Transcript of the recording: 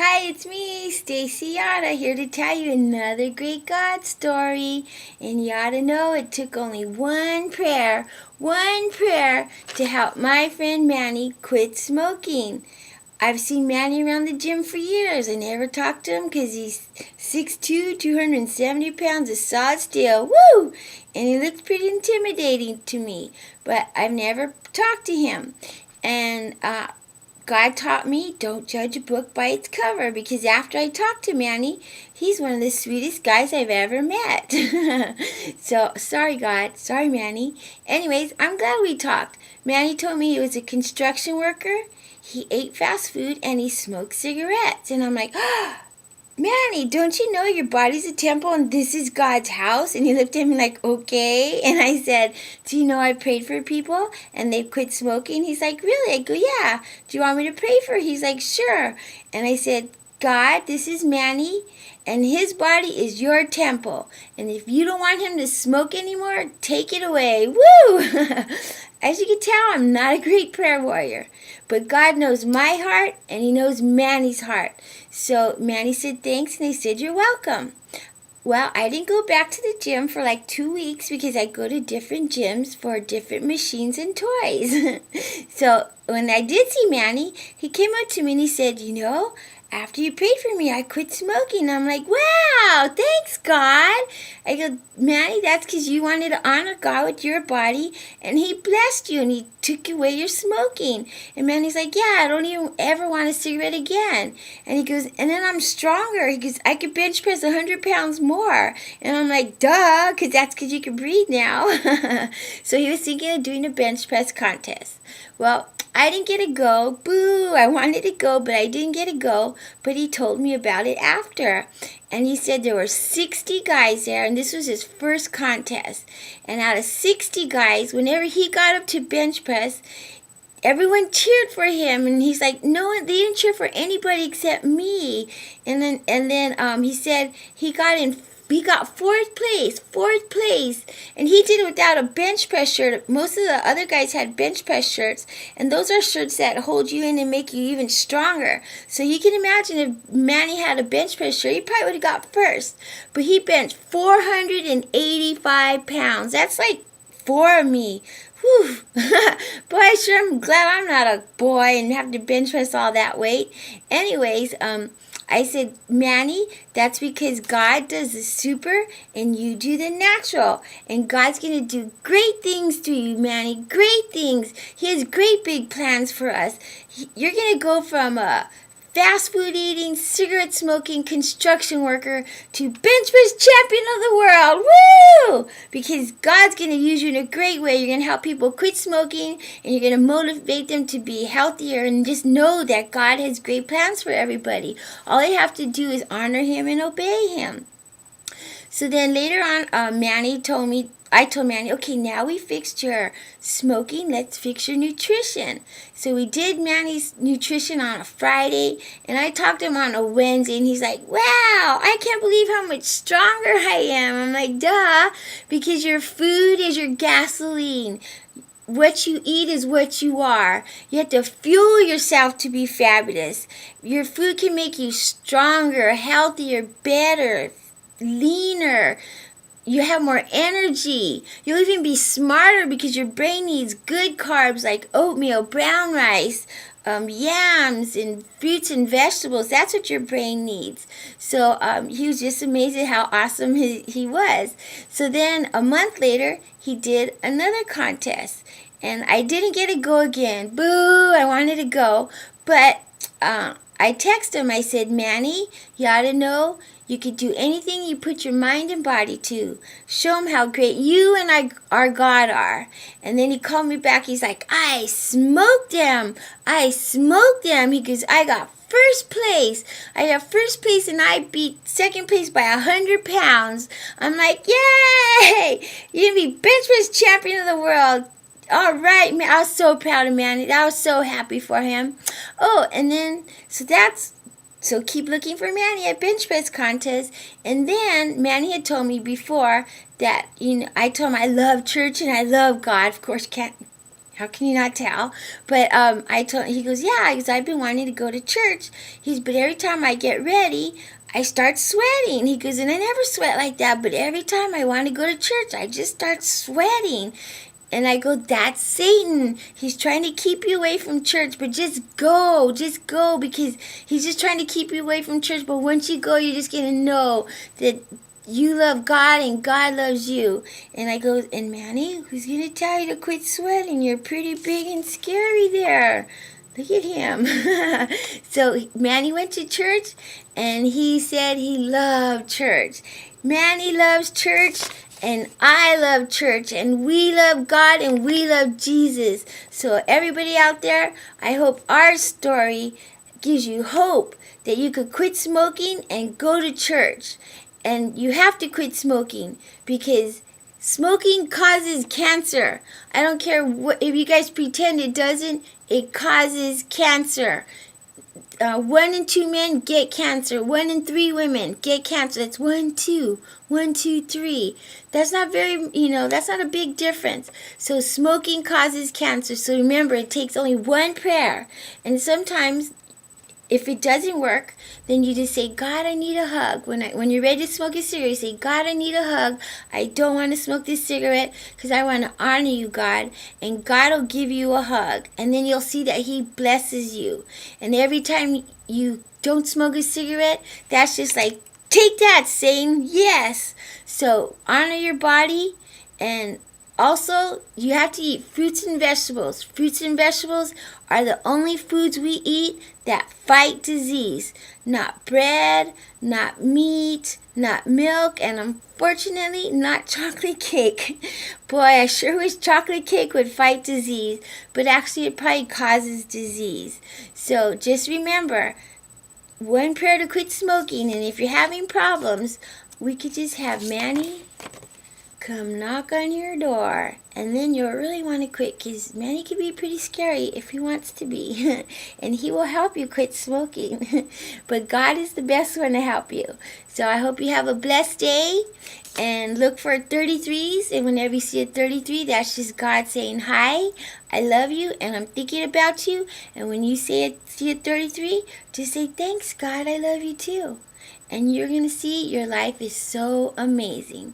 Hi, it's me, Stacey Yada, here to tell you another great God story. And you ought to know it took only one prayer to help my friend Manny quit smoking. I've seen Manny around the gym for years. I never talked to him because he's 6'2", 270 pounds of solid steel. Woo! And he looks pretty intimidating to me. But I've never talked to him. And God taught me, don't judge a book by its cover, because after I talked to Manny, he's one of the sweetest guys I've ever met. So, sorry God, sorry Manny. Anyways, I'm glad we talked. Manny told me he was a construction worker, he ate fast food, and he smoked cigarettes. And I'm like, Manny, don't you know your body's a temple and this is God's house? And he looked at me like, okay. And I said, do you know I prayed for people and they quit smoking? He's like, really? I go, yeah. Do you want me to pray for her? He's like, sure. And I said, God, this is Manny and his body is your temple. And if you don't want him to smoke anymore, take it away. Woo! As you can tell, I'm not a great prayer warrior. But God knows my heart and he knows Manny's heart. So Manny said thanks and he said you're welcome. Well, I didn't go back to the gym for like 2 weeks because I go to different gyms for different machines and toys. So when I did see Manny, he came up to me and he said, you know, after you prayed for me, I quit smoking. I'm like, wow, thanks, God. I go, Manny, that's because you wanted to honor God with your body, and he blessed you, and he took away your smoking. And Manny's like, yeah, I don't even ever want a cigarette again. And he goes, and then I'm stronger. He goes, I could bench press 100 pounds more. And I'm like, duh, because that's because you can breathe now. So he was thinking of doing a bench press contest. Well, I didn't get to go. Boo! I wanted to go, but I didn't get to go. But he told me about it after. And he said there were 60 guys there, and this was his first contest. And out of 60 guys, whenever he got up to bench press, everyone cheered for him. And he's like, no, they didn't cheer for anybody except me. And then he said he got fourth place, and he did it without a bench press shirt. Most of the other guys had bench press shirts, and those are shirts that hold you in and make you even stronger. So you can imagine if Manny had a bench press shirt, he probably would have got first. But he benched 485 pounds. That's like 4 of me. Whew. Boy, I sure am glad I'm not a boy and have to bench press all that weight. Anyways, I said, Manny, that's because God does the super and you do the natural. And God's going to do great things to you, Manny. Great things. He has great big plans for us. You're going to go from a fast food eating, cigarette smoking construction worker to bench press champion of the world. Woo! Because God's going to use you in a great way. You're going to help people quit smoking, and you're going to motivate them to be healthier, and just know that God has great plans for everybody. All they have to do is honor him and obey him. So then later on, I told Manny, okay, now we fixed your smoking, let's fix your nutrition. So we did Manny's nutrition on a Friday, and I talked to him on a Wednesday, and he's like, wow, I can't believe how much stronger I am. I'm like, duh, because your food is your gasoline. What you eat is what you are. You have to fuel yourself to be fabulous. Your food can make you stronger, healthier, better, leaner. You have more energy. You'll even be smarter because your brain needs good carbs like oatmeal, brown rice, yams, and fruits and vegetables. That's what your brain needs. So he was just amazed at how awesome he was. So then a month later, he did another contest. And I didn't get to go again. Boo! I wanted to go. But I texted him. I said, Manny, you ought to know you could do anything you put your mind and body to. Show him how great you and our God are. And then he called me back. He's like, I smoked them. He goes, I got first place. I got first place, and I beat second place by 100 pounds. I'm like, yay! You're going to be bench press champion of the world. All right, man. I was so proud of Manny. I was so happy for him. Oh, and then, so keep looking for Manny at bench press contest. And then Manny had told me before that, I told him I love church and I love God. Of course, can't How can you not tell? But I told he goes, yeah, because I've been wanting to go to church. But every time I get ready, I start sweating. He goes, and I never sweat like that, but every time I want to go to church, I just start sweating. And I go, that's Satan. He's trying to keep you away from church, but just go, because he's just trying to keep you away from church. But once you go, you're just going to know that you love God and God loves you. And I go, and Manny, who's going to tell you to quit sweating? You're pretty big and scary there. Look at him. So Manny went to church, and he said he loved church. Manny loves church, and I love church, and we love God, and we love Jesus. So everybody out there, I hope our story gives you hope that you could quit smoking and go to church. And you have to quit smoking because smoking causes cancer. I don't care if you guys pretend it doesn't. It causes cancer. 1 in 2 men get cancer. 1 in 3 women get cancer. That's 1, 2, 1, 2, 3. That's not that's not a big difference. So smoking causes cancer. So remember, it takes only one prayer. And sometimes, if it doesn't work, then you just say, God, I need a hug. When you're ready to smoke a cigarette, you say, God, I need a hug. I don't want to smoke this cigarette because I want to honor you, God. And God will give you a hug. And then you'll see that he blesses you. And every time you don't smoke a cigarette, that's just like, take that, Satan. Yes. So honor your body. And also, you have to eat fruits and vegetables. Fruits and vegetables are the only foods we eat that fight disease. Not bread, not meat, not milk, and unfortunately, not chocolate cake. Boy, I sure wish chocolate cake would fight disease, but actually it probably causes disease. So just remember, one prayer to quit smoking, and if you're having problems, we could just have Manny come knock on your door, and then you'll really want to quit, because Manny can be pretty scary if he wants to be. And he will help you quit smoking. But God is the best one to help you. So I hope you have a blessed day, and look for 33s, and whenever you see a 33, that's just God saying, hi, I love you, and I'm thinking about you. And when you see a 33, just say, thanks, God, I love you too. And you're going to see your life is so amazing.